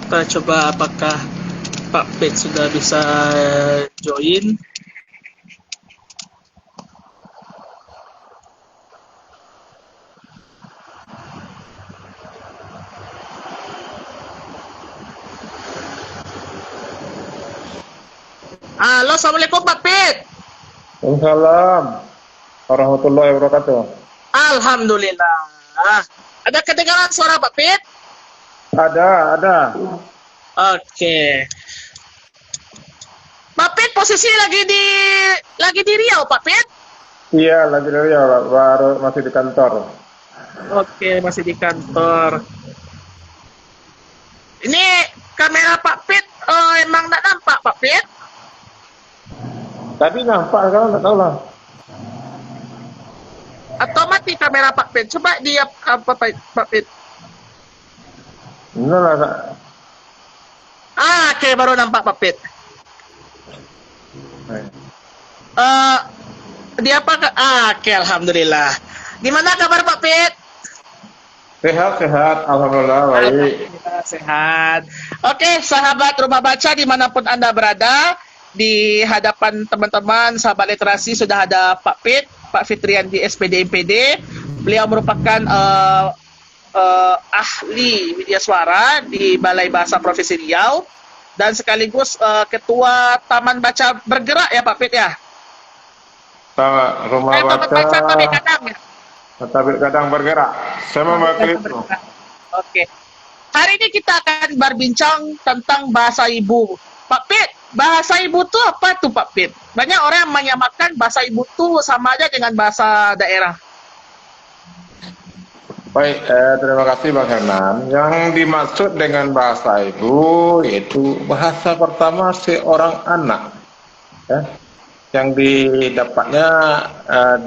Kita coba apakah Pak Pit sudah bisa join. Halo, Assalamualaikum Pak Pit. Waalaikumsalam warahmatullahi wabarakatuh. Alhamdulillah. Ada kedengaran suara Pak Pit? Ada. Oke. Pak Pit posisi lagi di Riau, Pak Pit? Iya, lagi dari ya, baru masih di kantor. Oke, masih di kantor. Ini kamera Pak Pit emang nggak nampak Pak Pit? Tadi nampak sekarang nggak tahu lah. Atau mati kamera Pak Pit? Coba dia apa Pak Pit? Bener lah. Oke, baru nampak Pak Pit. Eh, Dia apa? Oke, alhamdulillah. Gimana kabar Pak Pit? Sehat, alhamdulillah baik. Alhamdulillah sehat. Oke, sahabat Rumah Baca dimanapun Anda berada, di hadapan teman-teman sahabat literasi sudah ada Pak Pit, Pak Fitrian di SPD MPD. Beliau merupakan ahli media suara di Balai Bahasa Provinsi Riau dan sekaligus ketua Taman Baca Bergerak ya Pak Pit ya. Sama rumah Taman baca Baca Tabik Kadang ya. Tabik Kadang Bergerak. Saya mewakili itu. Oke. Hari ini kita akan berbincang tentang bahasa ibu. Pak Pit, bahasa ibu tuh apa tuh Pak Pit? Banyak orang yang menyamakan bahasa ibu tuh sama aja dengan bahasa daerah. Baik, terima kasih Bang Hernan. Yang dimaksud dengan bahasa ibu yaitu bahasa pertama seorang anak, ya, yang didapatnya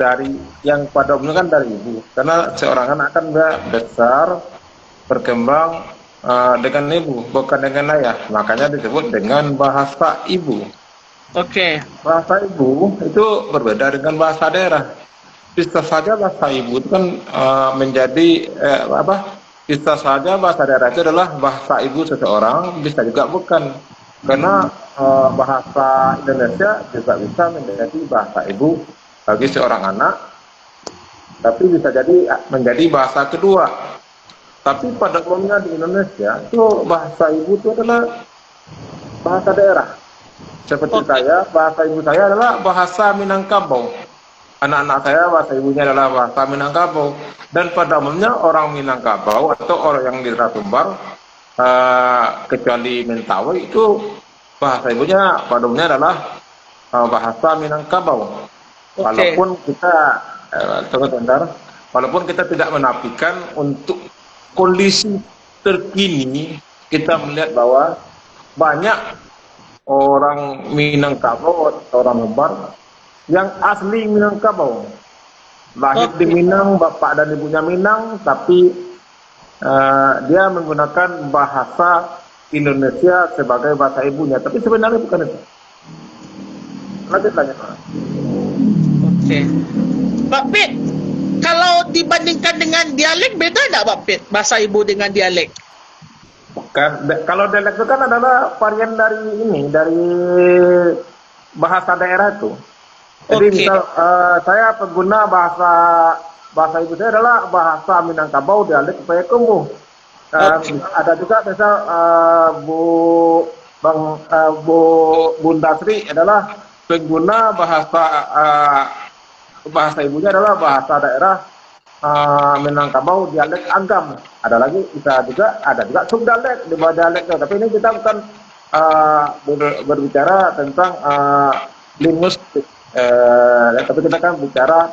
dari yang pada umumnya kan dari ibu, karena seorang anak kan besar berkembang dengan ibu, bukan dengan ayah, makanya disebut dengan bahasa ibu. Oke. Bahasa ibu itu berbeda dengan bahasa daerah. Bisa saja bahasa ibu itu kan bisa saja bahasa daerah itu adalah bahasa ibu seseorang, bisa juga bukan, karena bahasa Indonesia juga bisa menjadi bahasa ibu bagi seorang anak, tapi bisa jadi menjadi bahasa kedua. Tapi pada umumnya di Indonesia itu bahasa ibu itu adalah bahasa daerah. Seperti saya, bahasa ibu saya adalah bahasa Minangkabau. Anak-anak saya bahasa ibunya adalah bahasa Minangkabau. Dan pada umumnya orang Minangkabau atau orang yang di Sumbar, kecuali Mentawai, itu bahasa ibunya pada umumnya adalah bahasa Minangkabau. Walaupun kita walaupun kita tidak menafikan untuk kondisi terkini, kita melihat bahwa banyak orang Minangkabau atau orang Sumbar yang asli Minangkabau, lahir di Minang, bapak dan ibunya Minang, tapi dia menggunakan bahasa Indonesia sebagai bahasa ibunya, tapi sebenarnya bukan itu. Lanjut. Oke. Pak Pit, kalau dibandingkan dengan dialek beda nggak Pak Pit? Bahasa ibu dengan dialek? Bukan. Kalau dialek itu kan adalah varian dari bahasa daerah itu. Jadi misal saya pengguna bahasa ibu saya adalah bahasa Minangkabau dialek Payakumbuh. Ada juga misal Bunda Sri adalah pengguna bahasa ibunya adalah bahasa daerah Minangkabau dialek Agam. Ada juga subdialek di bawah dialek itu. Tapi ini kita bukan berbicara tentang linguistik. Tapi kita kan bicara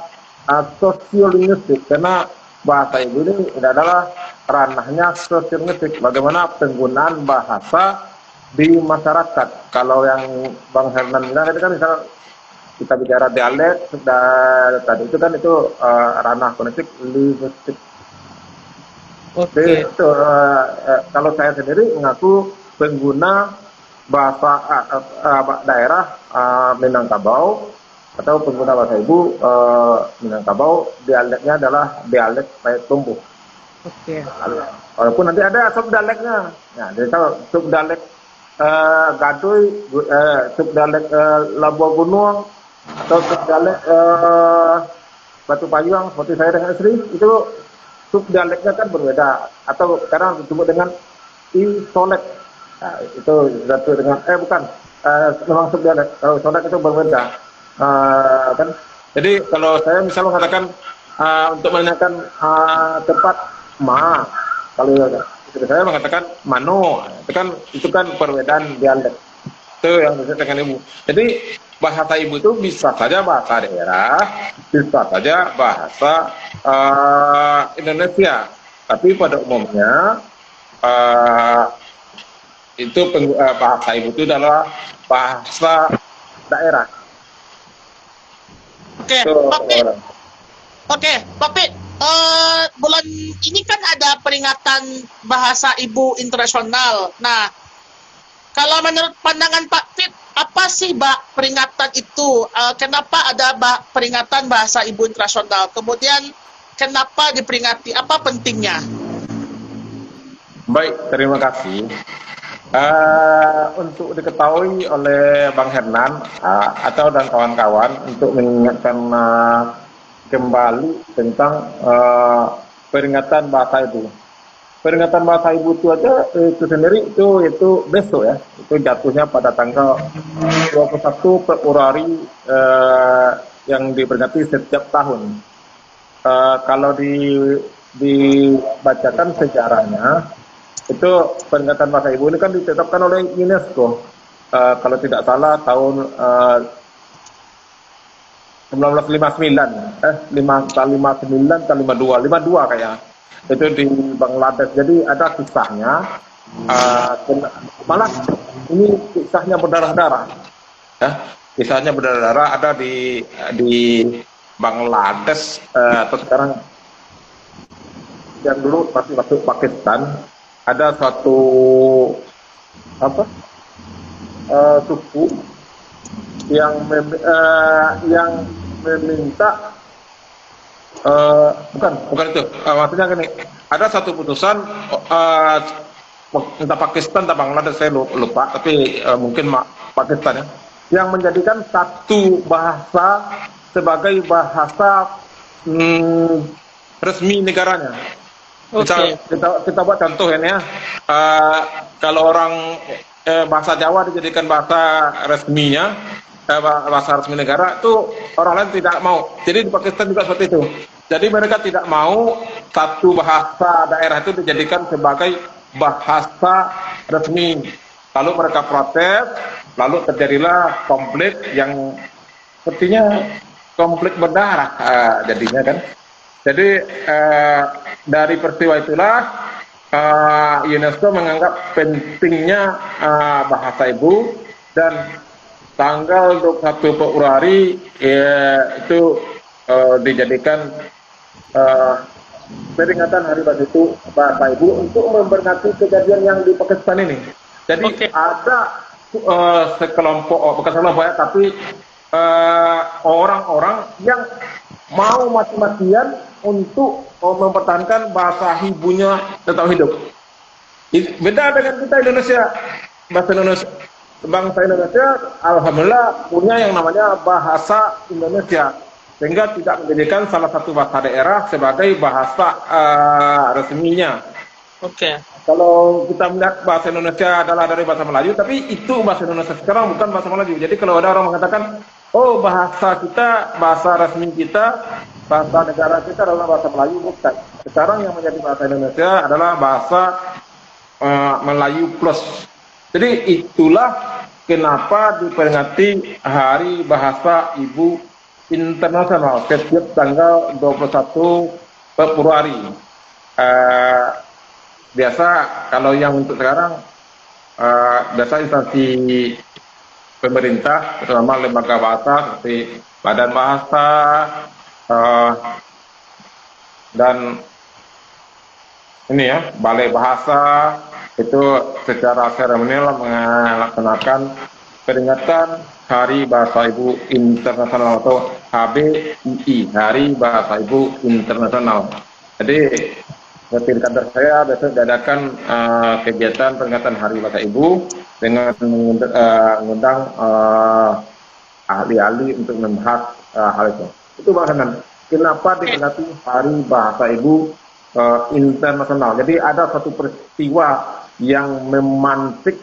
sosiolinguistik, karena bahasa ibu ini adalah ranahnya sosiolinguistik, bagaimana penggunaan bahasa di masyarakat. Kalau yang Bang Hernan bilang itu kan misalnya kita bicara dialek, tadi itu kan itu ranah koneksik linguistik. Jadi kalau saya sendiri mengaku pengguna bahasa daerah Minangkabau, atau pengguna bahasa ibu Minangkabau, dialeknya adalah dialek Payakumbuh. Oke. Walaupun nanti ada subdialeknya. Nah, jadi kalau subdialek Gaduy, subdialek Labuan Gunung, atau subdialek Batu Payung seperti saya dengan istri, itu subdialeknya kan berbeda. Atau sekarang disebut dengan isolek. Nah, itu satu dengan bukan memang subdialek. Kalau isolek itu berbeda. Kan. Jadi kalau saya misalnya mengatakan untuk menanyakan tempat kalau istri saya mengatakan mano, itu kan perbedaan dialek. Itu yang disebut dengan ibu. Jadi bahasa ibu itu bisa saja bahasa daerah, bisa saja bahasa Indonesia. Tapi pada umumnya itu bahasa ibu itu adalah bahasa daerah. Oke, Pak Pit. Bulan ini kan ada peringatan Bahasa Ibu Internasional. Nah, kalau menurut pandangan Pak Pit, apa sih peringatan itu? Kenapa ada peringatan Bahasa Ibu Internasional? Kemudian, kenapa diperingati? Apa pentingnya? Baik, terima kasih. Untuk diketahui oleh Bang Hernan atau dan kawan-kawan untuk mengingatkan kembali tentang peringatan bahasa ibu. Peringatan bahasa ibu itu aja itu sendiri itu besok ya. Itu jatuhnya pada tanggal 21 Februari yang diperingati setiap tahun. Kalau dibacakan sejarahnya, itu peringatan bahasa ibu ini kan ditetapkan oleh UNESCO. Kalau tidak salah tahun 1959, 52 kayaknya. Itu di Bangladesh. Jadi ada kisahnya. Malah ini kisahnya berdarah-darah. Kisahnya berdarah-darah ada di Bangladesh atau sekarang yang dulu masih masuk Pakistan. Ada suatu suku yang meminta bukan itu maksudnya gini, ada satu putusan entah Pakistan entah Bangladesh saya lupa, tapi mungkin Pakistan ya, yang menjadikan satu bahasa sebagai bahasa resmi negaranya. Kita buat contoh ini ya. Kalau orang bahasa Jawa dijadikan bahasa resminya, bahasa resmi negara, itu orang lain tidak mau. Jadi di Pakistan juga seperti itu. Jadi mereka tidak mau satu bahasa daerah itu dijadikan sebagai bahasa resmi. Lalu mereka protes, lalu terjadilah konflik yang sepertinya konflik berdarah jadinya kan. Jadi dari peristiwa itulah UNESCO menganggap pentingnya bahasa ibu, dan tanggal 21 Februari itu dijadikan peringatan Hari Bahasa Ibu untuk memperingati kejadian yang di Pakistan ini. Jadi ada sekelompok, bukan sekelompok ya, tapi orang-orang yang mau mati-matian untuk mempertahankan bahasa ibunya tetap hidup. Beda dengan kita Indonesia. Bangsa Indonesia alhamdulillah punya yang namanya bahasa Indonesia, sehingga tidak menjadikan salah satu bahasa daerah sebagai bahasa resminya. Kalau kita melihat bahasa Indonesia adalah dari bahasa Melayu, tapi itu bahasa Indonesia sekarang bukan bahasa Melayu. Jadi kalau ada orang mengatakan, oh bahasa kita, bahasa resmi kita, bahasa negara kita adalah bahasa Melayu, bukan. Sekarang yang menjadi bahasa Indonesia adalah bahasa Melayu plus. Jadi itulah kenapa diperingati Hari Bahasa Ibu Internasional setiap tanggal 21 Februari. Biasa kalau yang untuk sekarang biasa instansi pemerintah, terutama lembaga bahasa seperti Badan Bahasa dan ini ya, Balai Bahasa, itu secara seremonial melaksanakan peringatan Hari Bahasa Ibu Internasional atau HBII, Hari Bahasa Ibu Internasional. Jadi seperti di kantor saya biasanya diadakan kegiatan peringatan Hari Bahasa Ibu dengan mengundang ahli-ahli untuk membahas hal itu. Itu Bang Hanan. Kenapa diperingati Hari Bahasa Ibu internasional? Jadi ada satu peristiwa yang memantik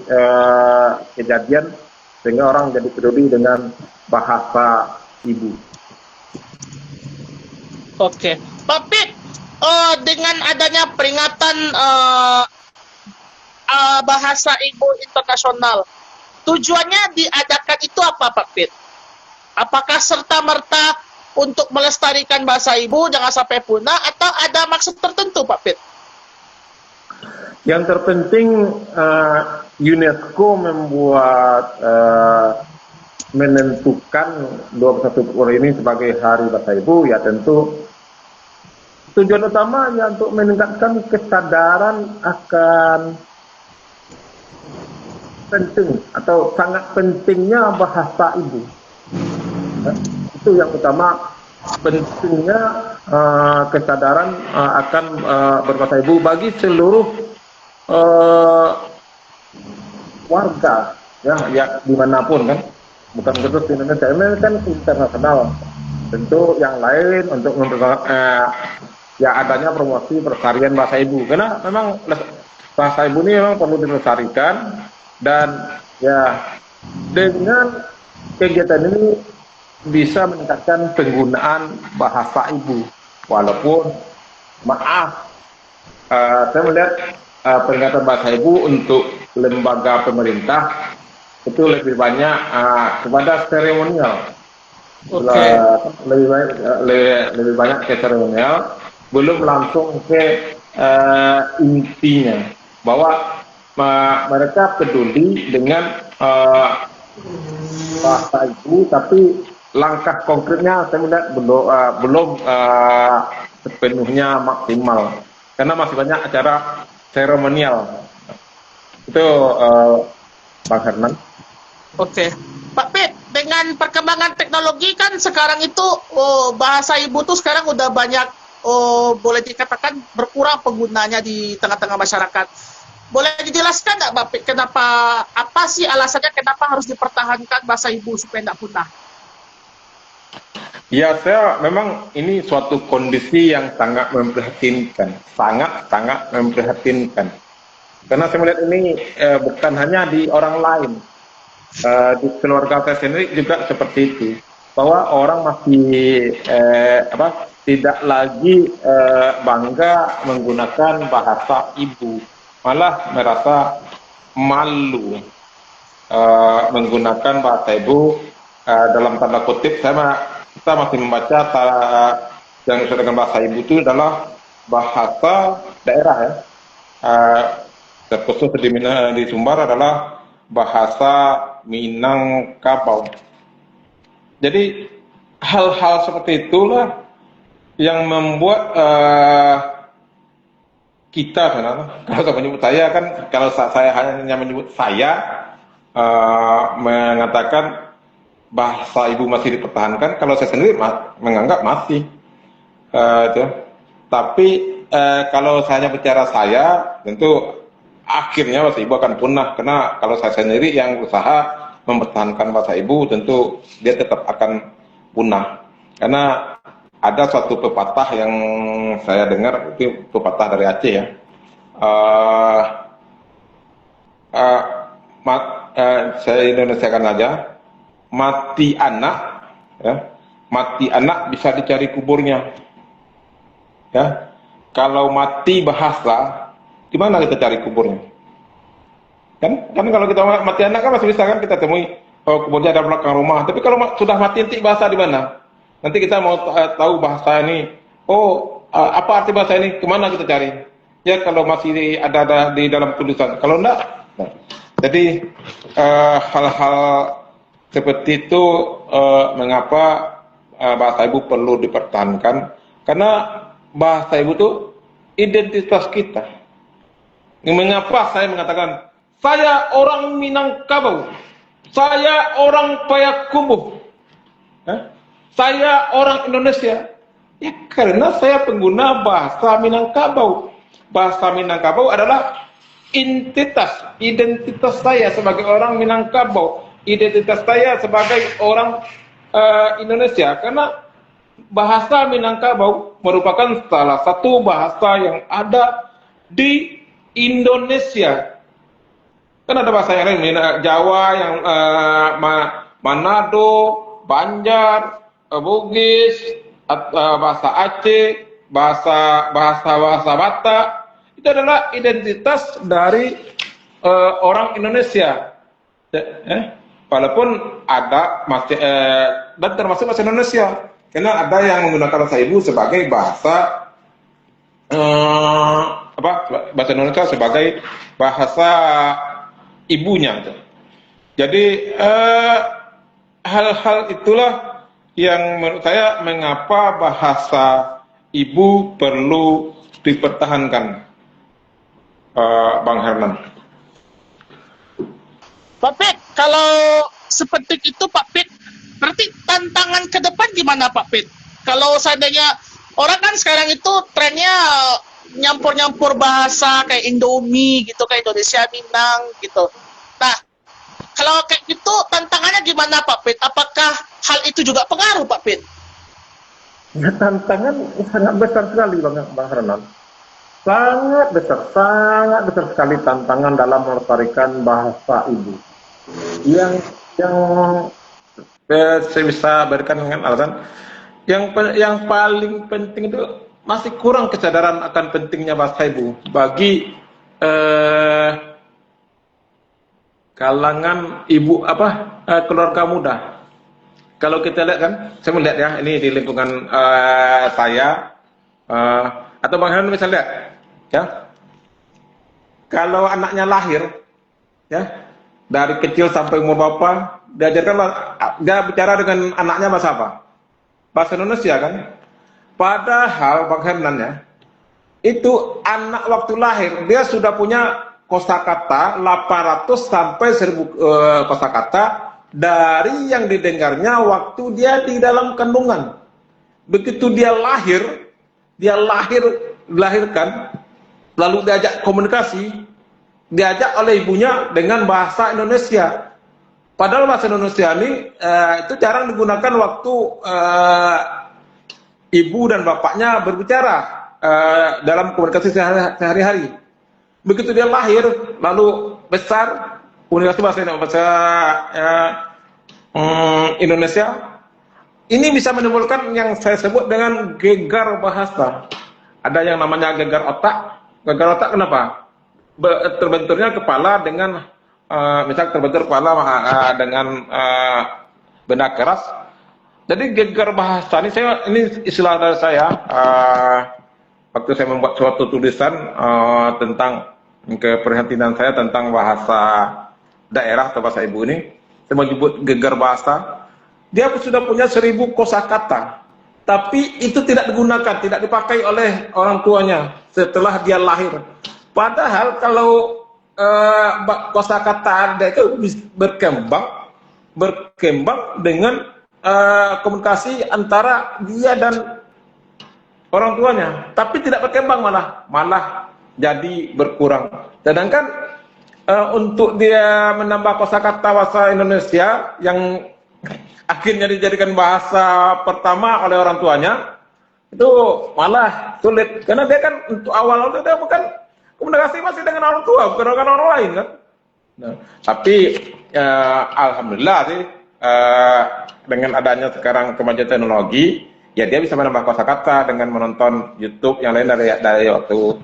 kejadian sehingga orang jadi peduli dengan bahasa ibu. Oke, Pak Pit, dengan adanya peringatan bahasa ibu internasional, tujuannya diadakan itu apa, Pak Pit? Apakah serta-merta untuk melestarikan bahasa ibu jangan sampai punah, atau ada maksud tertentu, Pak Pit? Yang terpenting UNESCO membuat menentukan 21 Februari ini sebagai Hari Bahasa Ibu, ya tentu tujuan utamanya untuk meningkatkan kesadaran akan penting atau sangat pentingnya bahasa ibu. Itu yang utama, pentingnya kesadaran akan berbahasa ibu bagi seluruh warga, ya dimanapun kan, bukan khusus di Indonesia, ini kan internasional. Tentu yang lain untuk ya adanya promosi pelestarian bahasa ibu, karena memang bahasa ibu ini memang perlu dilestarikan, dan ya dengan kegiatan ini bisa meningkatkan penggunaan bahasa ibu. Walaupun maaf, saya melihat peringatan bahasa ibu untuk lembaga pemerintah itu lebih banyak kepada seremonial. Oke. Lebih banyak ke seremonial, belum langsung ke intinya, bahwa mereka peduli dengan bahasa ibu, tapi langkah konkretnya saya melihat belum sepenuhnya maksimal, karena masih banyak acara seremonial. Itu Bang Herman. Oke, Pak Pit, dengan perkembangan teknologi kan sekarang itu bahasa ibu tuh sekarang udah banyak, boleh dikatakan berkurang penggunanya di tengah-tengah masyarakat. Boleh dijelaskan nggak, Pak Pit, apa sih alasannya kenapa harus dipertahankan bahasa ibu supaya nggak punah? Ya, saya memang ini suatu kondisi yang sangat memprihatinkan, sangat memprihatinkan. Karena saya melihat ini bukan hanya di orang lain, di keluarga saya sendiri juga seperti itu, bahwa orang masih tidak lagi bangga menggunakan bahasa ibu, malah merasa malu menggunakan bahasa ibu. Dalam tanda kutip, kita masih membaca yang disebut dengan bahasa ibu itu adalah bahasa daerah, ya. Terkhusus di Sumbar adalah bahasa Minangkabau. Jadi hal-hal seperti itulah yang membuat kita, kalau saya menyebut saya kan, kalau saya hanya menyebut saya, mengatakan bahasa ibu masih dipertahankan, kalau saya sendiri menganggap masih. Tapi kalau saya bicara saya, tentu akhirnya bahasa ibu akan punah, karena kalau saya sendiri yang berusaha mempertahankan bahasa ibu, tentu dia tetap akan punah. Karena ada suatu pepatah yang saya dengar, itu pepatah dari Aceh, ya. Saya Indonesiakan aja, mati anak, ya, mati anak bisa dicari kuburnya, ya. Kalau mati bahasa, di mana kita cari kuburnya? Kan kalau kita mati anak kan masih bisa kan kita temui, kuburnya ada belakang rumah. Tapi kalau sudah mati nanti bahasa di mana? Nanti kita mau tahu bahasa ini. Apa arti bahasa ini? Kemana kita cari? Ya kalau masih ada di dalam tulisan. Kalau enggak, nah. Jadi hal-hal seperti itu mengapa bahasa ibu perlu dipertahankan? Karena bahasa ibu itu identitas kita. Mengapa saya mengatakan saya orang Minangkabau, saya orang Payakumbuh, saya orang Indonesia? Ya karena saya pengguna bahasa Minangkabau. bahasa Minangkabau adalah identitas saya sebagai orang Minangkabau, identitas saya sebagai orang Indonesia, karena bahasa Minangkabau merupakan salah satu bahasa yang ada di Indonesia. Kan ada bahasa yang lain, Jawa, yang Manado, Banjar, Bugis, bahasa Aceh, bahasa Batak. Itu adalah identitas dari orang Indonesia. Walaupun ada masih dan termasuk bahasa Indonesia, karena ada yang menggunakan bahasa ibu sebagai bahasa bahasa Indonesia sebagai bahasa ibunya. Jadi hal-hal itulah yang menurut saya mengapa bahasa ibu perlu dipertahankan, Bang Hernan. Pak Pit, kalau seperti itu Pak Pit, berarti tantangan ke depan gimana Pak Pit? Kalau seandainya orang kan sekarang itu trennya nyampur-nyampur bahasa kayak Indomie gitu, kayak Indonesia Minang gitu. Nah, kalau kayak gitu tantangannya gimana Pak Pit? Apakah hal itu juga pengaruh Pak Pit? Ya, tantangan sangat besar sekali Bang Hernan. Sangat besar sekali tantangan dalam melestarikan bahasa ibu. Yang saya bisa berikan dengan alasan yang paling penting itu masih kurang kesadaran akan pentingnya bahasa ibu bagi kalangan ibu keluarga muda. Kalau kita lihat kan, saya melihat ya, ini di lingkungan saya atau Bang Herman bisa lihat ya, kalau anaknya lahir ya, dari kecil sampai umur berapa, dia bicara dengan anaknya bahasa apa? Bahasa Indonesia kan? Padahal Bang Herman ya, itu anak waktu lahir dia sudah punya kosakata 800 sampai 1000 kosakata dari yang didengarnya waktu dia di dalam kandungan. Begitu dia dilahirkan, lalu diajak komunikasi, diajak oleh ibunya dengan bahasa Indonesia. Padahal bahasa Indonesia ini itu jarang digunakan waktu ibu dan bapaknya berbicara dalam komunikasi sehari-hari. Begitu dia lahir, lalu besar, komunikasi bahasa Indonesia, ini bisa menimbulkan yang saya sebut dengan gegar bahasa. Ada yang namanya gegar otak. Gegar otak kenapa? Terbenturnya kepala dengan misal terbentur kepala dengan benda keras. Jadi gegar bahasa ini istilah dari saya waktu saya membuat suatu tulisan tentang keprihatinan saya tentang bahasa daerah atau bahasa ibu ini. Saya menyebut gegar bahasa. Dia sudah punya 1000 kosakata, tapi itu tidak digunakan, tidak dipakai oleh orang tuanya setelah dia lahir. Padahal kalau kosakata Anda itu berkembang dengan komunikasi antara dia dan orang tuanya, tapi tidak berkembang, malah jadi berkurang. Sedangkan untuk dia menambah kosakata bahasa Indonesia yang akhirnya dijadikan bahasa pertama oleh orang tuanya, itu malah sulit, karena dia kan untuk awal itu dia bukan komunikasi masih dengan orang tua, bukan dengan orang lain kan. Nah, tapi alhamdulillah sih dengan adanya sekarang kemajuan teknologi, ya dia bisa menambah kosakata dengan menonton YouTube yang lain dari waktu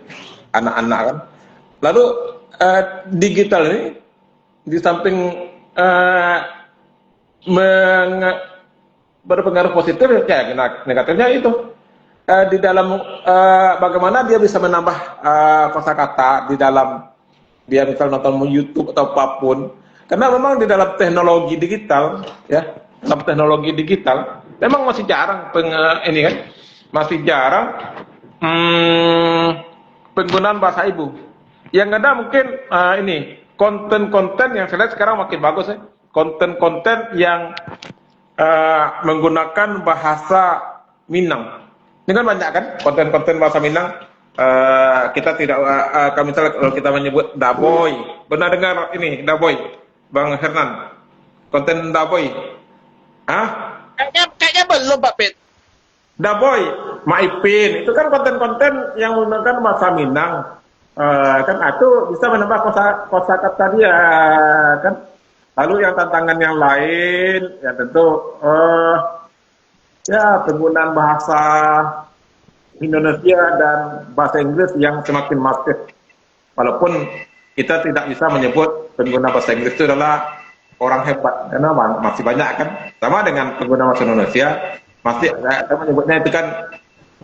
anak-anak kan. Lalu digital ini di samping berpengaruh positif, ya negatifnya itu di dalam bagaimana dia bisa menambah kosakata di dalam dia misal nonton YouTube atau apapun, karena memang di dalam teknologi digital ya, dalam teknologi digital memang masih jarang masih jarang penggunaan bahasa ibu. Yang ada mungkin konten-konten yang saya lihat sekarang makin bagus ya, konten-konten yang menggunakan bahasa Minang. Ini kan banyak kan konten-konten bahasa Minang, kita tidak kami misalnya kalau kita menyebut Daboy, pernah dengar ini Daboy, Bang Hernan, konten Daboy, Kayaknya belum Pak Pit. Daboy, Maipin, itu kan konten-konten yang menggunakan bahasa Minang, kan itu bisa menambah kosakata dia, kan. Lalu yang tantangan yang lain, ya tentu ya penggunaan bahasa Indonesia dan bahasa Inggris yang semakin masif. Walaupun kita tidak bisa menyebut pengguna bahasa Inggris itu adalah orang hebat, karena masih banyak kan. Sama dengan pengguna bahasa Indonesia, masih kita menyebutnya itu kan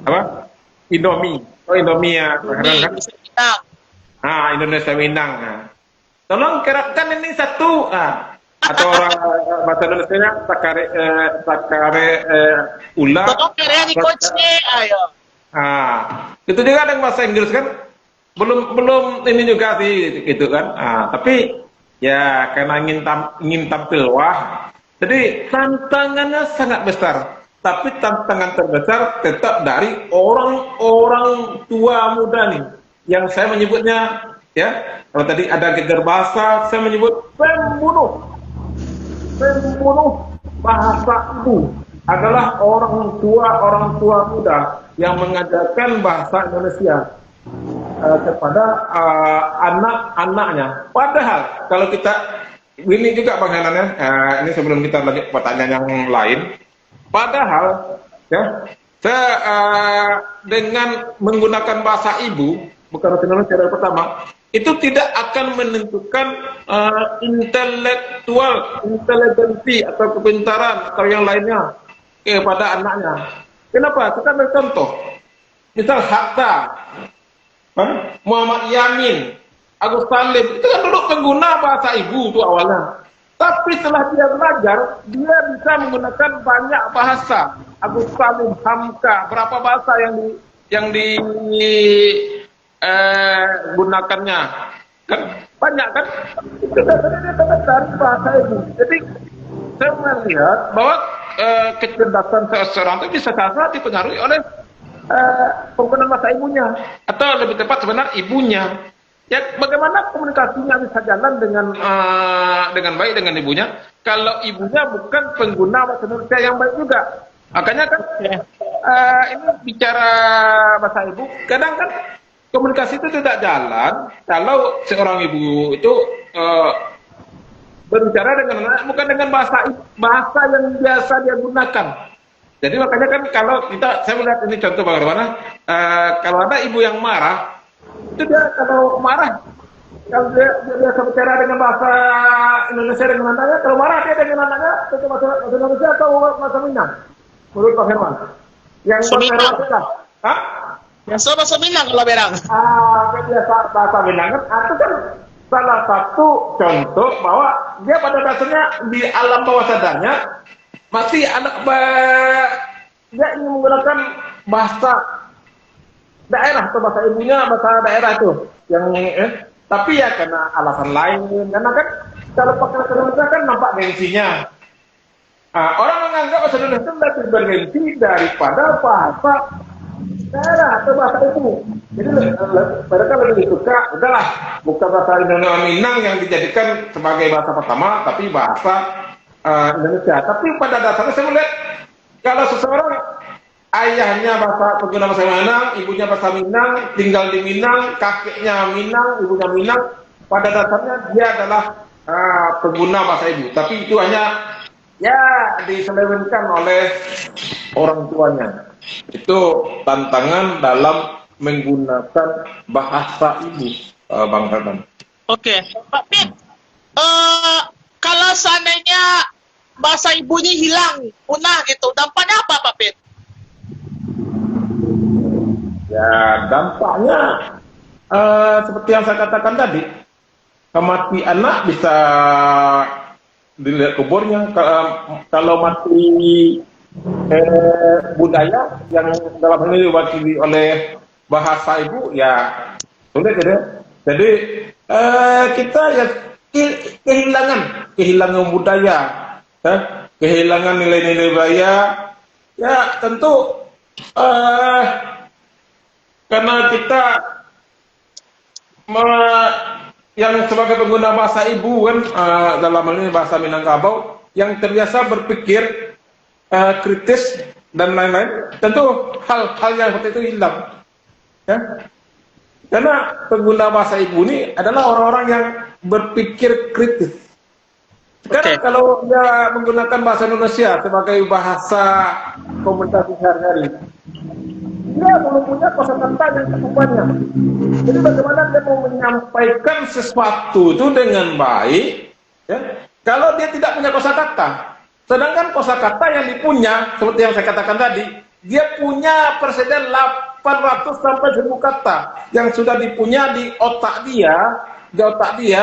apa? Indomie. Oh Indomie ya. Indonesia Minang. Tolong kerapkan ini satu. Atau orang bahasa Indonesia takare ular. Tolong kalian di coachnya, ayo. Itu juga dengan bahasa Inggris kan belum ini juga sih gitu kan. Tapi ya karena ingin tampil wah. Jadi tantangannya sangat besar. Tapi tantangan terbesar tetap dari orang-orang tua muda nih. Yang saya menyebutnya ya, kalau tadi ada geger bahasa, saya menyebut pembunuh bahasa ibu adalah orang tua muda yang mengajarkan bahasa Indonesia kepada anak-anaknya. Padahal kalau kita ini juga Bang Hanan, ini sebelum kita lanjut pertanyaan yang lain, padahal ya saya dengan menggunakan bahasa ibu bukan bahasa Indonesia dari pertama itu tidak akan menentukan inteligensi atau kepintaran atau yang lainnya kepada anaknya. Kenapa? Kita ambil contoh. Misal Hatta, Muhammad Yamin, Agus Salim, itu kan dulu pengguna bahasa ibu itu awalnya. Tapi setelah dia belajar, dia bisa menggunakan banyak bahasa. Agus Salim, Hamka, berapa bahasa yang gunakannya kan banyak kan itu dasarnya dari bahasa ibu. Jadi saya melihat bahwa kecerdasan seseorang itu bisa saja dipengaruhi oleh penggunaan bahasa ibunya atau lebih tepat sebenarnya ibunya. Ya bagaimana komunikasinya bisa jalan dengan baik dengan ibunya kalau ibunya bukan pengguna bahasa Indonesia yang baik juga. Makanya kan ini bicara bahasa ibu kadang kan komunikasi itu tidak jalan kalau seorang ibu itu berbicara dengan anak bukan dengan bahasa yang biasa dia gunakan. Jadi makanya kan kalau saya melihat ini contoh bagaimana kalau ada ibu yang marah, itu dia kalau marah, kalau dia biasa bicara dengan bahasa Indonesia dengan anaknya, kalau marah dia dengan anaknya itu bahasa Indonesia atau bahasa Minang? Menurut Pak Herman, yang Minang. Hah? Ya, so bahasa Minang kalau berang. Biasa bahasa Minang itu kan salah satu contoh bahwa dia pada dasarnya di alam bawah sadarnya masih dia ingin menggunakan bahasa daerah atau bahasa ibunya bahasa daerah itu yang tapi ya karena alasan lain karena kan kalau pakai bahasa Indonesia kan nampak gengsinya. Orang menganggap bahasa Indonesia lebih bergengsi daripada bahasa daerah atau bahasa ibu. Jadi mereka lebih suka udahlah bukan bahasa Indonesia Minang yang dijadikan sebagai bahasa pertama tapi bahasa Indonesia. Tapi pada dasarnya saya melihat kalau seseorang ayahnya pengguna bahasa Minang, ibunya bahasa Minang, tinggal di Minang, kakeknya Minang, ibunya Minang, pada dasarnya dia adalah pengguna bahasa ibu. Tapi itu hanya ya diselewengkan oleh orang tuanya. Itu tantangan dalam menggunakan bahasa ibu, Bang Herman. Oke, Pak Pit, kalau seandainya bahasa ibunya hilang, punah gitu, dampaknya apa Pak Pit? Ya dampaknya seperti yang saya katakan tadi, mati anak bisa dilihat kuburnya. Kalau mati budaya yang dalam hal ini diwakili oleh bahasa ibu ya sulit gitu. Jadi kita ya kehilangan budaya, kehilangan nilai-nilai budaya. Ya tentu Karena kita yang sebagai pengguna bahasa ibu kan, dalam hal ini bahasa Minangkabau, yang terbiasa berpikir kritis dan lain-lain, tentu hal-hal yang seperti itu hilang. Ya? Karena pengguna bahasa ibu ini adalah orang-orang yang berpikir kritis. Sekarang kalau dia menggunakan bahasa Indonesia sebagai bahasa komunikasi sehari-hari, dia belum punya kosakata yang cukup banyak. Jadi bagaimana dia mau menyampaikan sesuatu itu dengan baik, ya, kalau dia tidak punya kosakata. Sedangkan kosakata yang dipunya, seperti yang saya katakan tadi, dia punya presiden 800 sampai 1000 kata yang sudah dipunya di otak dia,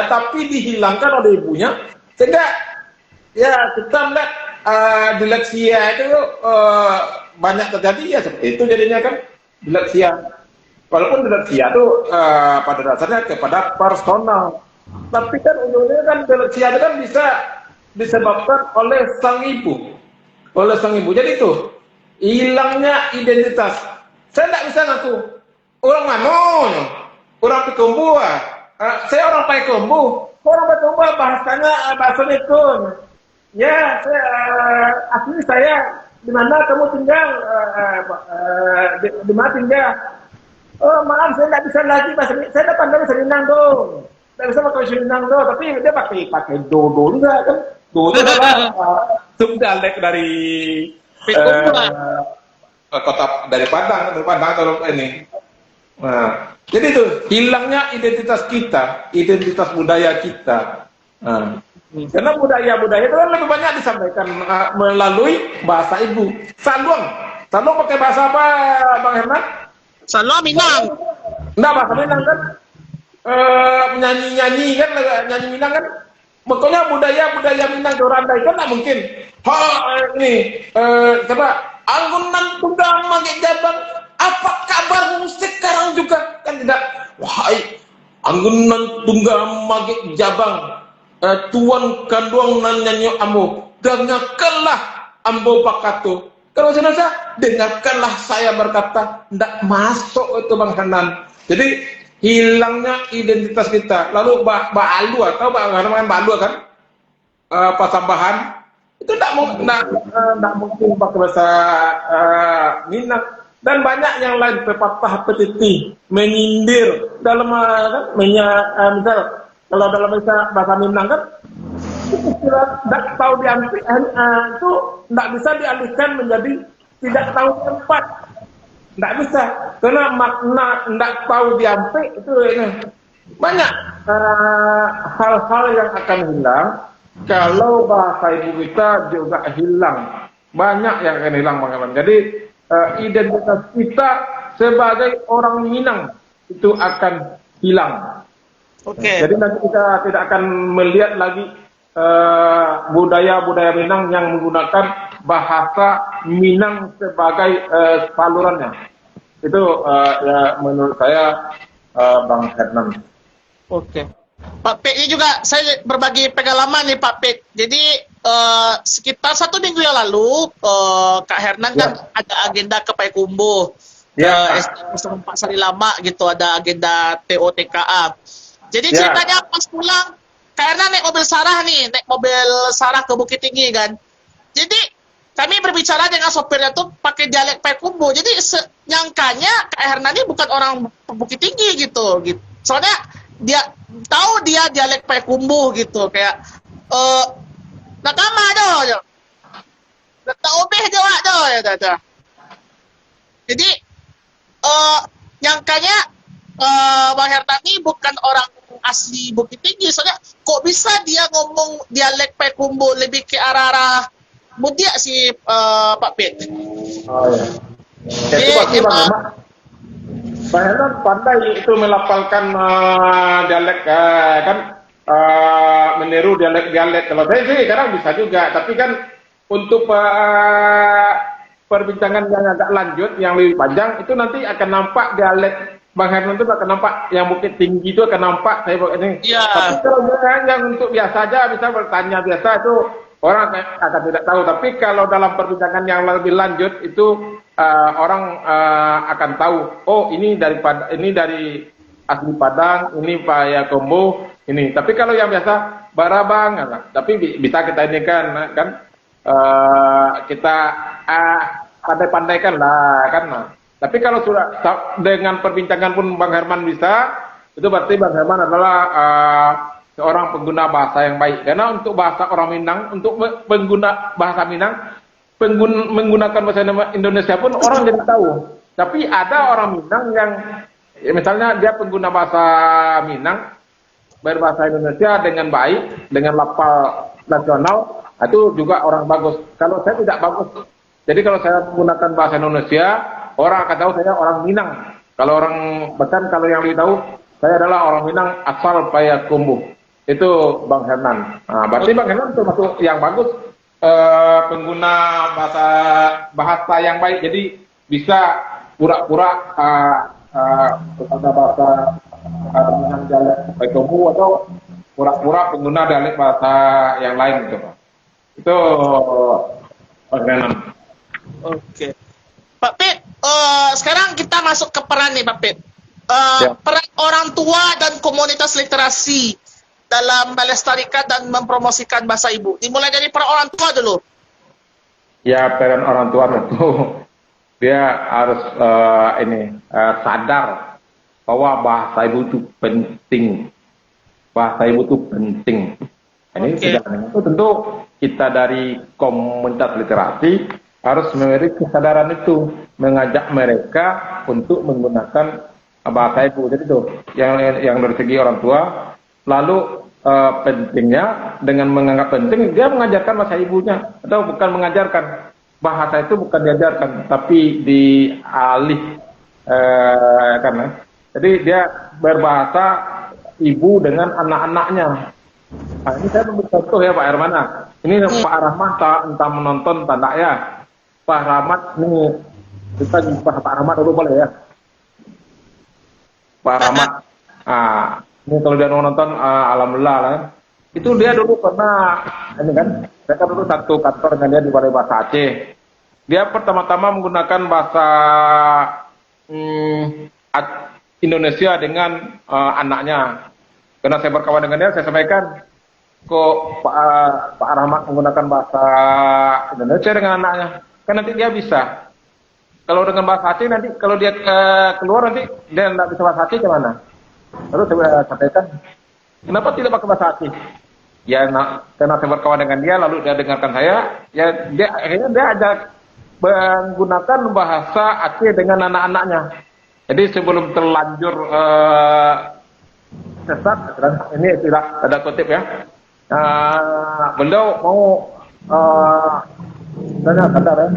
tapi dihilangkan oleh ibunya. Sehingga ya kita melihat dileksia itu banyak terjadi ya seperti itu jadinya kan, dileksia. Walaupun dileksia itu pada dasarnya kepada personal, tapi kan ujungnya kan dileksia itu kan bisa disebabkan oleh sang ibu, Jadi itu hilangnya identitas. Saya tidak bisa ngaku orang mana, orang Pekumbu, saya orang Payakumbu. Orang Payakumbu bahasanya bahasa Nekun. Ya, asli saya di mana kamu tinggal, di mana tinggal. Oh maaf, saya tidak bisa lagi bahasa, saya tidak pandai bahasa Minang dong. Tidak bisa pakai bahasa Minang dong, tapi dia pakai dodo juga kan. Dodo adalah subdialek dari kota dari Padang kalau ini. Nah, jadi itu hilangnya identitas kita, identitas budaya kita. Nah, karena budaya-budaya itu kan lebih banyak disampaikan melalui bahasa ibu. Saluang pakai bahasa apa, Bang Herman? Saluang Minang. Enggak, bahasa Minang kan. Nyanyi-nyanyi kan, nyanyi Minang kan. Pokoknya budaya Minang Dorandai kan nggak mungkin. Coba Anggunan Tunggal Magek Jabang, apa kabarmu sekarang juga? Kan tidak. Wahai Anggunan Tunggal Magek Jabang, Tuan Kanduang nan nyanyi ambo, dengarkanlah ambo pakato. Kalau saya dengarkanlah saya berkata, tidak masuk itu Bang Hanan. Jadi hilangnya identitas kita. Lalu Ba'alu atau Ba'alu kan, pasambahan itu tidak mungkin pakai bahasa Minang. Dan banyak yang lain, pepatah petiti, menyindir dalam misal kalau dalam bahasa Minang kan tidak tahu diambil itu tidak bisa dialihkan menjadi tidak tahu tempat, tidak bisa, karena makna tidak tahu diambil itu banyak hal-hal yang akan hilang kalau bahasa ibu kita juga hilang, banyak yang akan hilang Bang. Jadi identitas kita sebagai orang Minang itu akan hilang. Jadi nanti kita tidak akan melihat lagi budaya Minang yang menggunakan bahasa Minang sebagai salurannya. Itu ya menurut saya Bang Hernan. Pak Pek ini juga saya berbagi pengalaman nih Pak Pek. Jadi sekitar 1 minggu yang lalu Kak Hernan kan ada agenda ke Payakumbuh, SD 4 Sari Lama gitu, ada agenda TOTKA. Jadi ceritanya pas pulang Kak Hernan naik mobil Sarah ke Bukit Tinggi kan. Jadi kami berbicara dengan sopirnya tuh pakai dialek Payakumbuh. Jadi nyangkanya Kak Hernan ini bukan orang Bukit Tinggi gitu. Soalnya dia tahu dia dialek Payakumbuh gitu, kayak nakama doh. Tak obeh jawab doh ya dah. Jadi nyangkanya Bang Hernan ini bukan orang asli Bukit Tinggi. Soalnya kok bisa dia ngomong dialek Payakumbuh lebih ke arah Mudia si Pak Pet. Oh ya. Itu pasti Bang Hernan pandai itu melafalkan dialek kan, meniru dialek. Kalau saya sih kadang bisa juga, tapi kan untuk perbincangan yang agak lanjut, yang lebih panjang, itu nanti akan nampak dialek Bang Hernan itu akan nampak, yang Bukit Tinggi itu akan nampak saya ini. Tapi kalau yang untuk biasa aja, bisa bertanya biasa itu orang akan tidak tahu. Tapi kalau dalam perbincangan yang lebih lanjut itu orang akan tahu, oh ini dari asli Padang, ini Payakumbuh, ini. Tapi kalau yang biasa Barabang, tapi bisa kita ini kan kita pandai-pandaikan lah kan. Nah. Tapi kalau sudah dengan perbincangan pun Bang Herman bisa, itu berarti Bang Herman adalah seorang pengguna bahasa yang baik. Karena untuk bahasa orang Minang, untuk pengguna bahasa Minang, menggunakan bahasa Indonesia pun orang jadi tahu. Tapi ada orang Minang yang misalnya dia pengguna bahasa Minang, berbahasa Indonesia dengan baik, dengan lafal nasional, itu juga orang bagus. Kalau saya tidak bagus. Jadi kalau saya menggunakan bahasa Indonesia, orang akan tahu saya orang Minang. Kalau orang bahkan kalau yang lebih tahu, saya adalah orang Minang asal Payakumbuh. Itu Bang Hernan. Nah, berarti Bang Hernan termasuk yang bagus, pengguna bahasa yang baik. Jadi bisa pura-pura bahasa Minang dialek Payakumbuh atau pura-pura pengguna dialek bahasa yang lain gitu, Pak. Itu Bang Hernan. Oke. Pak Pit, sekarang kita masuk ke peran nih Pak Pit. Peran orang tua dan komunitas literasi dalam melestarikan dan mempromosikan bahasa ibu. Dimulai dari peran orang tua dulu. Ya, peran orang tua tentu dia harus sadar bahwa bahasa ibu itu penting. Bahasa ibu itu penting. Ini itu tentu kita dari komunitas literasi harus memiliki kesadaran itu, mengajak mereka untuk menggunakan bahasa ibu. Jadi itu yang dari segi orang tua. Lalu pentingnya dengan menganggap penting dia mengajarkan bahasa ibunya, atau bukan mengajarkan, bahasa itu bukan diajarkan tapi dialih karena jadi dia berbahasa ibu dengan anak-anaknya. Nah, ini saya memberi contoh ya Pak Hermana. Ini Pak Rahmat entah menonton tanda ya. Pak Rahmat nih, kita jumpa Pak Rahmat dulu boleh ya? Pak Rahmat, ini kalau dia mau nonton, alhamdulillah lah. Itu dia dulu pernah, ini kan, mereka dulu satu kantor dengan dia di Balai Bahasa Aceh. Dia pertama-tama menggunakan bahasa Indonesia dengan anaknya. Karena saya berkawan dengan dia, saya sampaikan, kok Pak Rahmat menggunakan bahasa Indonesia dengan anaknya. Kan nanti dia bisa. Kalau dengan bahasa Aceh nanti kalau dia keluar nanti dia tidak bisa bahasa Aceh gimana? Terus saya sampaikan, kenapa tidak pakai bahasa Aceh? Ya, karena saya berkawan dengan dia, lalu dia dengarkan saya, ya akhirnya dia ajak menggunakan bahasa Aceh dengan anak-anaknya. Jadi sebelum terlanjur sesat, ini istilah tanda kutip ya, beliau mau sadar ya.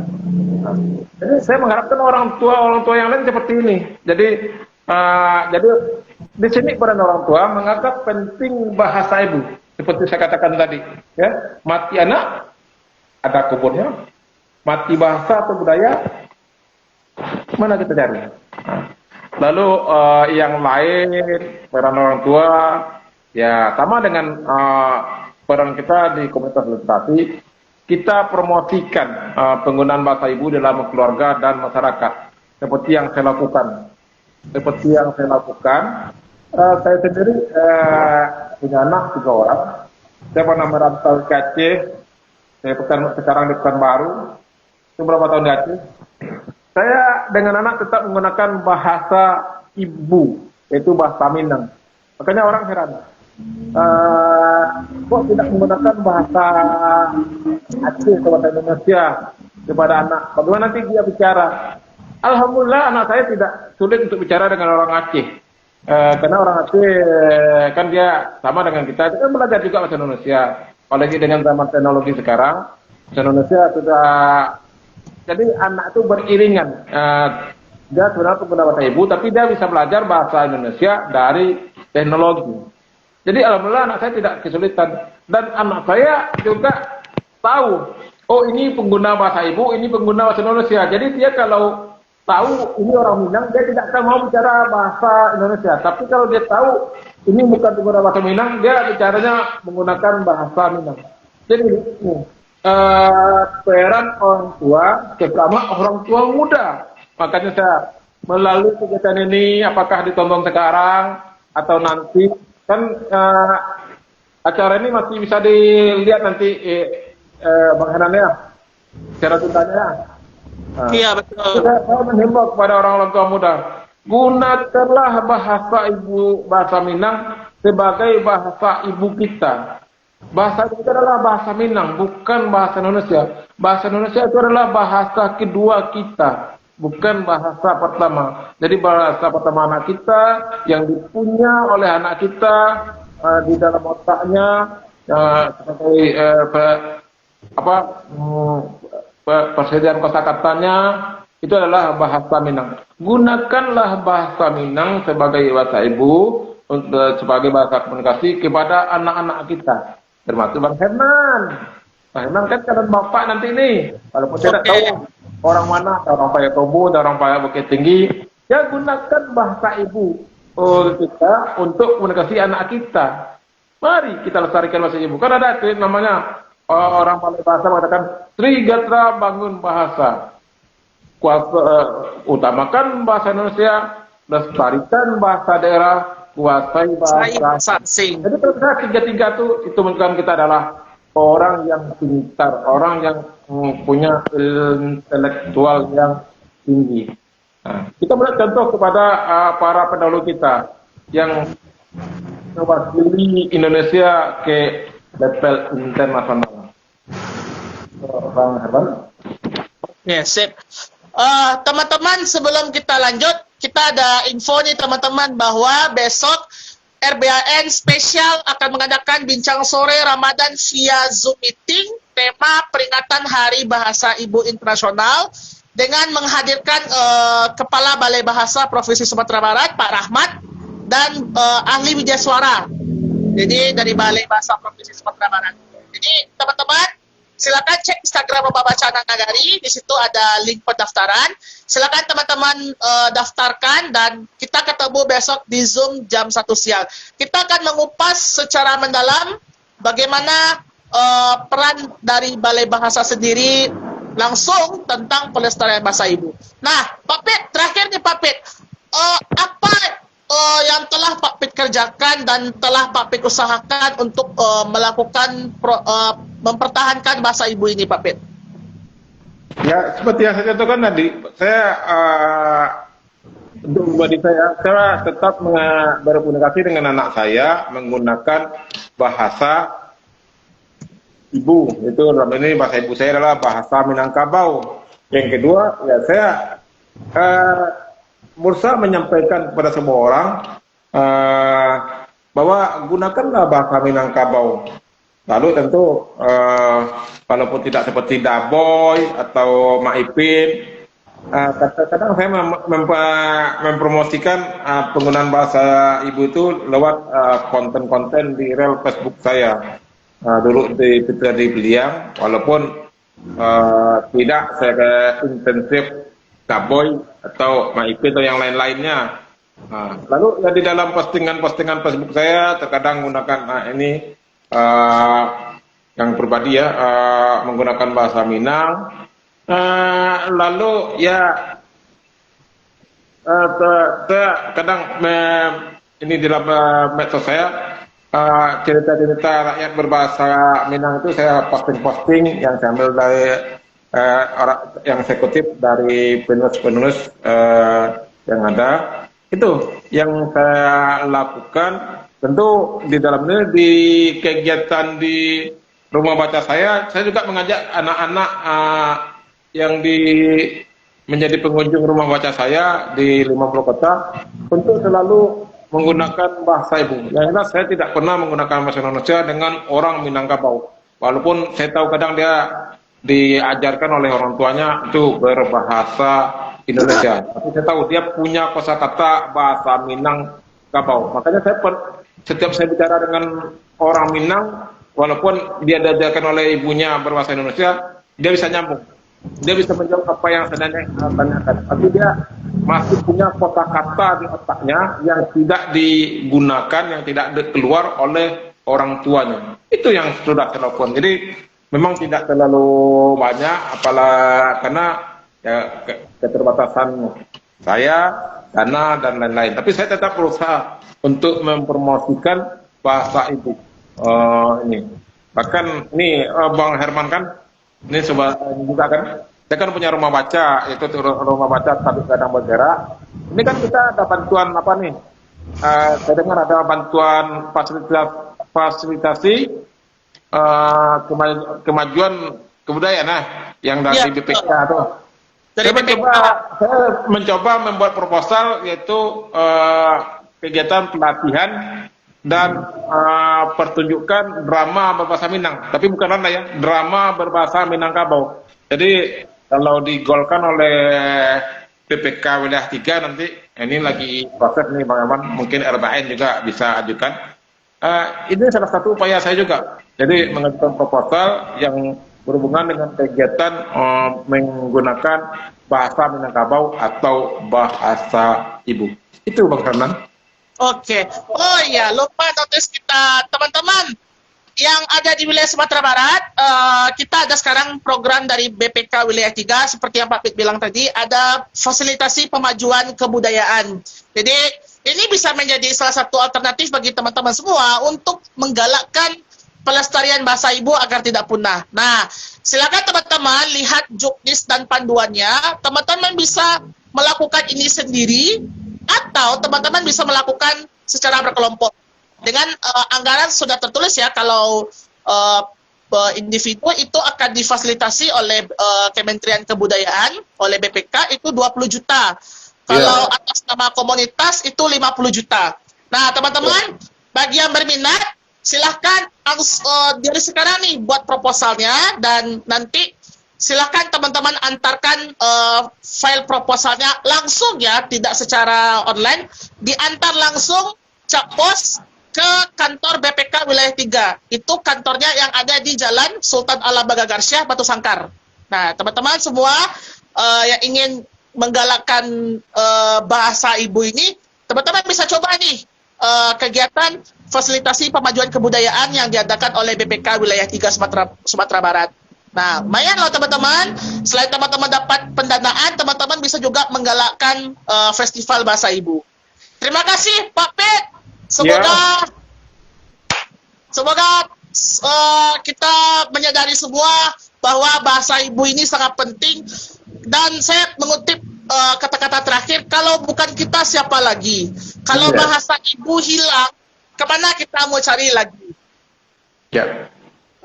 Jadi saya mengharapkan orang tua yang lain seperti ini. Jadi di sini peran orang tua menganggap penting bahasa ibu. Seperti saya katakan tadi, ya, mati anak ada kuburnya, mati bahasa atau budaya mana kita cari. Lalu yang lain peran orang tua ya sama dengan peran kita di komunitas literasi. Kita promosikan penggunaan bahasa ibu dalam keluarga dan masyarakat. Seperti yang saya lakukan. Saya sendiri punya anak 3 orang. Saya pernah merantau ke Aceh. Saya sekarang di Pekanbaru. Beberapa tahun di Aceh. Saya dengan anak tetap menggunakan bahasa ibu, yaitu bahasa Minang. Makanya orang heran. Kok tidak menggunakan bahasa Aceh atau bahasa Indonesia kepada anak? Bagaimana nanti dia bicara? Alhamdulillah anak saya tidak sulit untuk bicara dengan orang Aceh, karena orang Aceh kan dia sama dengan kita kan belajar juga bahasa Indonesia. Apalagi dengan zaman teknologi sekarang, bahasa Indonesia sudah jadi anak itu beriringan. Dia sebenarnya pengguna bahasa ibu, tapi dia bisa belajar bahasa Indonesia dari teknologi. Jadi alhamdulillah anak saya tidak kesulitan. Dan anak saya juga tahu, oh ini pengguna bahasa ibu, ini pengguna bahasa Indonesia. Jadi dia kalau tahu ini orang Minang, dia tidak akan mau bicara bahasa Indonesia. Tapi kalau dia tahu ini bukan pengguna bahasa Minang, dia bicaranya menggunakan bahasa Minang. Jadi peran orang tua, terutama orang tua muda. Makanya saya melalui kegiatan ini, apakah ditonton sekarang atau nanti, kan acara ini masih bisa dilihat nanti Bang Henan ya, secara tuntutannya. Iya, betul. Saya menghimbau kepada orang tua muda, gunakanlah bahasa ibu, bahasa Minang sebagai bahasa ibu kita. Bahasa itu adalah bahasa Minang, bukan bahasa Indonesia. Bahasa Indonesia itu adalah bahasa kedua kita, bukan bahasa pertama. Jadi bahasa pertama anak kita yang dipunya oleh anak kita di dalam otaknya sebagai persediaan kosakatanya itu adalah bahasa Minang. Gunakanlah bahasa Minang sebagai bahasa ibu untuk sebagai bahasa komunikasi kepada anak-anak kita, termasuk Bang Herman. Bang Herman kan calon bapak nanti ini, walaupun saya tidak tahu orang mana, orang Paya Tobo, orang Paya Bukit Tinggi, ya gunakan bahasa ibu kita untuk komunikasi anak kita. Mari kita lestarikan bahasa ibu. Kan ada itu namanya orang pandai bahasa mengatakan Sri Gatra bangun bahasa. Utamakan bahasa Indonesia, lestarikan bahasa daerah, kuasai bahasa asing. Jadi kalau saya tiga-tiga itu menunjukkan kita adalah orang yang pintar, orang yang punya intelektual yang tinggi. Nah, kita melihat contoh kepada para pendahulu kita yang mewakili Indonesia ke level internasional. Bang Herman. Yes, sip. Teman-teman, sebelum kita lanjut, kita ada info nih teman-teman bahwa besok RBAN spesial akan mengadakan bincang sore Ramadan via Zoom meeting, tema peringatan Hari Bahasa Ibu Internasional dengan menghadirkan Kepala Balai Bahasa Provinsi Sumatera Barat, Pak Rahmat, dan ahli widya suara. Jadi dari Balai Bahasa Provinsi Sumatera Barat. Jadi teman-teman, silakan cek Instagram Bapak Baca Anak Nagari, di situ ada link pendaftaran. Silakan teman-teman daftarkan dan kita ketemu besok di Zoom jam 1 siang. Kita akan mengupas secara mendalam bagaimana peran dari Balai Bahasa sendiri langsung tentang pelestarian bahasa ibu. Nah, Pak Pit, terakhir nih Pak Pit, apa yang telah Pak Pit kerjakan dan telah Pak Pit usahakan untuk melakukan mempertahankan bahasa ibu ini, Pak Pit? Ya, seperti yang saya katakan tadi, saya untuk pribadi saya tetap berkomunikasi dengan anak saya menggunakan bahasa ibu. Itu dalam ini bahasa ibu saya adalah bahasa Minangkabau. Yang kedua, ya saya berusaha menyampaikan kepada semua orang bahwa gunakanlah bahasa Minangkabau. Lalu tentu walaupun tidak seperti Daboy atau Maipin, kadang-kadang saya mempromosikan penggunaan bahasa ibu itu lewat konten-konten di reel Facebook saya. Dulu di Beliang, walaupun tidak saya intensif Daboy atau Maipin atau yang lain-lainnya. Lalu ya di dalam postingan-postingan Facebook saya terkadang menggunakan ini yang pribadi ya, menggunakan bahasa Minang. Lalu ya kadang ini di dalam medsos saya cerita-cerita rakyat berbahasa Minang itu saya posting-posting yang saya ambil dari orang yang saya kutip dari penulis-penulis yang ada. Itu yang saya lakukan. Tentu di dalam ini di kegiatan di rumah baca saya juga mengajak anak-anak yang menjadi pengunjung rumah baca saya di 50 kota untuk selalu menggunakan bahasa ibu. Yang jelas saya tidak pernah menggunakan bahasa Indonesia dengan orang Minangkabau. Walaupun saya tahu kadang dia diajarkan oleh orang tuanya itu berbahasa Indonesia. Tapi saya tahu dia punya kosakata bahasa Minangkabau. Makanya setiap saya bicara dengan orang Minang, walaupun dia diajarkan oleh ibunya berbahasa Indonesia, dia bisa nyambung. Dia bisa menjawab apa yang saya tanyakan. Tapi dia masih punya kata-kata di otaknya yang tidak digunakan, yang tidak keluar oleh orang tuanya. Itu yang sudah saya lakukan. Jadi memang tidak terlalu banyak, apalah karena ya, keterbatasan saya, dana dan lain-lain. Tapi saya tetap berusaha untuk mempromosikan bahasa ibu. Ini bahkan ini Bang Herman kan, ini sobat juga kan. Saya kan punya rumah baca, itu rumah baca Tabib Gadang Bergerak. Ini kan kita ada bantuan apa nih? Saya dengar ada bantuan fasilitasi kemajuan kebudayaan yang dari BPK tuh. Dari Saya mencoba membuat proposal yaitu kegiatan pelatihan dan pertunjukan drama berbahasa Minang, tapi bukan Randa ya, drama berbahasa Minangkabau. Jadi kalau digolkan oleh PPK wilayah 3 nanti, ini lagi proses nih Bang Herman, mungkin RBN juga bisa ajukan. Ini salah satu upaya saya juga. Jadi mengajukan proposal yang berhubungan dengan kegiatan menggunakan bahasa Minangkabau atau bahasa ibu. Itu Bang Herman. Oke. Oh iya, lupa notice kita teman-teman yang ada di wilayah Sumatera Barat. Kita ada sekarang program dari BPK wilayah 3 seperti yang Pak Pit bilang tadi, ada fasilitasi pemajuan kebudayaan. Jadi ini bisa menjadi salah satu alternatif bagi teman-teman semua untuk menggalakkan pelestarian bahasa ibu agar tidak punah. Nah, silakan teman-teman lihat juknis dan panduannya. Teman-teman bisa melakukan ini sendiri atau teman-teman bisa melakukan secara berkelompok. Dengan anggaran sudah tertulis ya, kalau individu itu akan difasilitasi oleh Kementerian Kebudayaan, oleh BPK itu 20 juta. Kalau atas nama komunitas itu 50 juta. Nah, teman-teman, bagi yang berminat, silahkan dari sekarang nih buat proposalnya, dan nanti silahkan teman-teman antarkan file proposalnya langsung ya, tidak secara online, diantar langsung cap pos ke kantor BPK wilayah 3. Itu kantornya yang ada di Jalan Sultan Ala Bagagarsyah, Batu Sangkar. Nah, teman-teman semua yang ingin menggalakkan bahasa ibu ini, teman-teman bisa coba nih kegiatan fasilitasi pemajuan kebudayaan yang diadakan oleh BPK wilayah 3 Sumatera Barat. Nah, lumayan loh teman-teman. Selain teman-teman dapat pendanaan, teman-teman bisa juga menggalakkan festival bahasa ibu. Terima kasih Pak Pit. Semoga kita menyadari semua bahwa bahasa ibu ini sangat penting. Dan saya mengutip kata-kata terakhir, kalau bukan kita siapa lagi? Kalau bahasa ibu hilang, kemana kita mau cari lagi? Ya.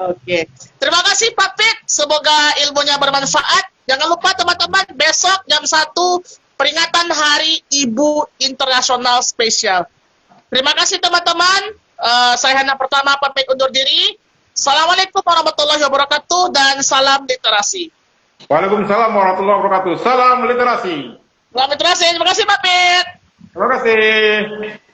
Oke. Terima kasih Pak Pit. Semoga ilmunya bermanfaat. Jangan lupa teman-teman, besok jam 1 peringatan Hari Ibu Internasional Spesial. Terima kasih teman-teman. Saya Hana Pertama pamit undur diri. Assalamualaikum warahmatullahi wabarakatuh dan salam literasi. Waalaikumsalam warahmatullahi wabarakatuh. Salam literasi. Salam literasi. Terima kasih Pak Pit. Terima kasih.